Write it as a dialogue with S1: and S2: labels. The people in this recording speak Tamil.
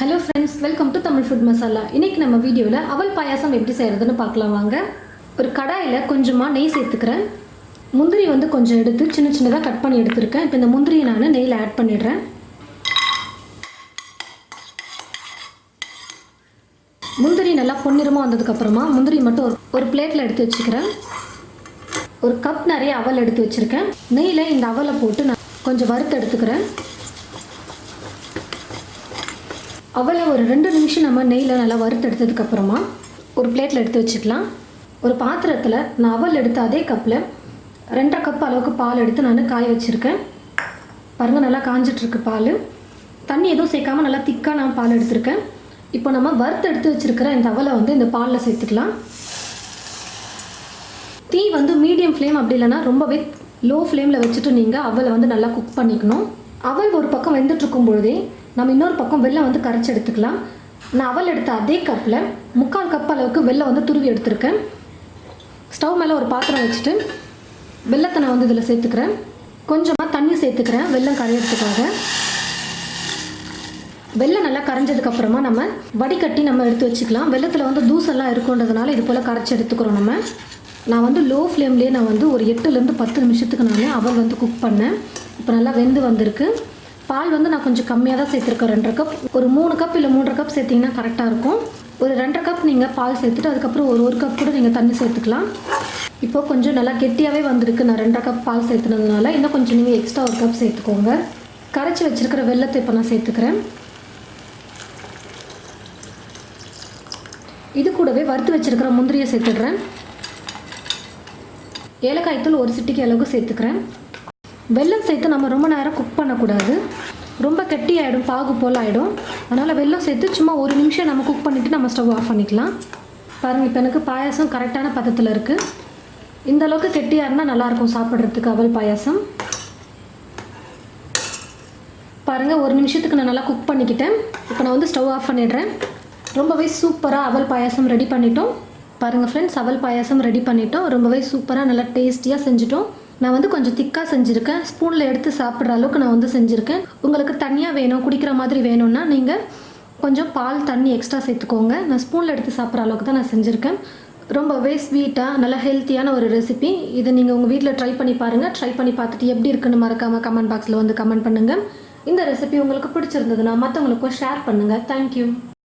S1: Hello friends, welcome to Tamil Food Masala. இன்னைக்கு நம்ம வீடியோல அவல் பாயாசம் எப்படி செய்யறதுன்னு பார்க்கலாம் வாங்க. ஒரு கடாயில கொஞ்சமா நெய் சேர்த்துக்கிறேன். முந்திரி வந்து கொஞ்சம் எடுத்து சின்ன சின்னதா கட் பண்ணி எடுத்துர்க்கேன். இப்போ இந்த முந்திரியை நான் நெய்ல ஆட் பண்ணிடுறேன். முந்திரி நல்லா பொன்னிறமா வந்ததுக்கு அப்புறமா முந்திரி மட்டும் ஒரு பிளேட்ல எடுத்து வச்சுக்கிறேன். ஒரு கப் நிறைய அவல் எடுத்து வச்சிருக்கேன். நெய்ல இந்த அவலை போட்டு நான் கொஞ்சம் வறுத்து எடுத்துக்கிறேன். அவலை ஒரு 2 நிமிஷம் நம்ம நெய்யில் நல்லா வறுத்து எடுத்ததுக்கு அப்புறமா ஒரு பிளேட்டில் எடுத்து வச்சுக்கலாம். ஒரு பாத்திரத்தில் நான் அவல் எடுத்து அதே கப்பில் 2.5 கப் அளவுக்கு பால் எடுத்து நான் காய வச்சுருக்கேன். பாருங்கள், நல்லா காஞ்சிட்ருக்கு பால். தண்ணி எதுவும் சேர்க்காமல் நல்லா திக்காக நான் பால் எடுத்துருக்கேன். இப்போ நம்ம வறுத்து எடுத்து வச்சுருக்கிற இந்த அவலை வந்து இந்த பாலில் சேர்த்துக்கலாம். தீ வந்து மீடியம் ஃப்ளேம், அப்படி இல்லைன்னா ரொம்பவே லோ ஃப்ளேமில் வச்சுட்டு நீங்கள் அவலை வந்து நல்லா குக் பண்ணிக்கணும். அவல் ஒரு பக்கம் வெந்துட்டுருக்கும் பொழுதே நம்ம இன்னொரு பக்கம் வெல்லம் வந்து கரைச்சி எடுத்துக்கலாம். நான் அவல் எடுத்த அதே கப்பில் 3/4 கப் அளவுக்கு வெல்லம் வந்து துருவி எடுத்துருக்கேன். ஸ்டவ் மேலே ஒரு பாத்திரம் வச்சுட்டு வெல்லத்தை நான் வந்து இதில் சேர்த்துக்கிறேன். கொஞ்சமாக தண்ணி சேர்த்துக்கிறேன் வெல்லம் கரையிறதுக்காக. வெல்லம் நல்லா கரைஞ்சதுக்கப்புறமா நம்ம வடிகட்டி நம்ம எடுத்து வச்சுக்கலாம். வெல்லத்தில் வந்து தூசெல்லாம் இருக்குன்றதுனால இது போல் கரைச்சி எடுத்துக்கிறோம். நான் வந்து லோ ஃப்ளேம்லேயே நான் வந்து ஒரு 8லேருந்து 10 நிமிஷத்துக்கு நான் அவல் வந்து குக் பண்ணேன். இப்போ நல்லா வெந்து வந்திருக்கு. பால் வந்து நான் கொஞ்சம் கம்மியாக தான் சேர்த்துருக்கேன். 2.5 கப். ஒரு 3 கப் இல்லை 3.5 கப் சேர்த்திங்கன்னா கரெக்டாக இருக்கும். ஒரு 2.5 கப் நீங்கள் பால் சேர்த்துட்டு அதுக்கப்புறம் ஒரு கப் கூட நீங்கள் தண்ணி சேர்த்துக்கலாம். இப்போது கொஞ்சம் நல்லா கெட்டியாகவே வந்திருக்கு. நான் 2.5 கப் பால் சேர்த்துனதுனால இன்னும் கொஞ்சம் நீங்கள் எக்ஸ்ட்ரா 1 கப் சேர்த்துக்கோங்க. கரைச்சி வச்சுருக்கிற வெல்லத்தை இப்போ நான் சேர்த்துக்கிறேன். இது கூடவே வறுத்து வச்சுருக்கிற முந்திரியை சேர்த்துடுறேன். ஏலக்காய் தூள் 1 சிட்டிக்கு அளவுக்கு சேர்த்துக்கிறேன். வெல்லம் சேர்த்து நம்ம ரொம்ப நேரம் குக் பண்ணக்கூடாது, ரொம்ப கெட்டி ஆகிடும், பாகு போல் ஆகிடும். அதனால் வெல்லம் சேர்த்து சும்மா 1 நிமிஷம் நம்ம குக் பண்ணிவிட்டு நம்ம ஸ்டவ் ஆஃப் பண்ணிக்கலாம். பாருங்கள், இப்போ எனக்கு பாயாசம் கரெக்டான பதத்தில் இருக்குது. இந்த அளவுக்கு கெட்டியாக இருந்தால் நல்லாயிருக்கும் சாப்பிட்றதுக்கு அவல் பாயாசம். பாருங்கள், 1 நிமிஷத்துக்கு நான் நல்லா குக் பண்ணிக்கிட்டேன். இப்போ நான் வந்து ஸ்டவ் ஆஃப் பண்ணிடுறேன். ரொம்பவே சூப்பராக அவல் பாயாசம் ரெடி பண்ணிட்டோம். பாருங்கள் ஃப்ரெண்ட்ஸ், அவல் பாயாசம் ரெடி பண்ணிட்டோம். ரொம்பவே சூப்பராக நல்லா டேஸ்டியாக செஞ்சுட்டோம். நான் வந்து கொஞ்சம் திக்காக செஞ்சுருக்கேன். ஸ்பூனில் எடுத்து சாப்பிட்ற அளவுக்கு நான் வந்து செஞ்சுருக்கேன். உங்களுக்கு தண்ணியாக வேணும், குடிக்கிற மாதிரி வேணும்னா நீங்கள் கொஞ்சம் பால் தண்ணி எக்ஸ்ட்ரா சேர்த்துக்கோங்க. நான் ஸ்பூனில் எடுத்து சாப்பிட்ற அளவுக்கு தான் நான் செஞ்சுருக்கேன். ரொம்பவே ஸ்வீட்டாக நல்லா ஹெல்த்தியான ஒரு ரெசிபி. இதை நீங்கள் உங்கள் வீட்டில் ட்ரை பண்ணி பாருங்கள். ட்ரை பண்ணி பார்த்துட்டு எப்படி இருக்குன்னு மறக்காமல் கமெண்ட் பாக்ஸில் வந்து கமெண்ட் பண்ணுங்கள். இந்த ரெசிபி உங்களுக்கு பிடிச்சிருந்ததுன்னா மற்றவங்களுக்கும் ஷேர் பண்ணுங்கள். தேங்க்யூ.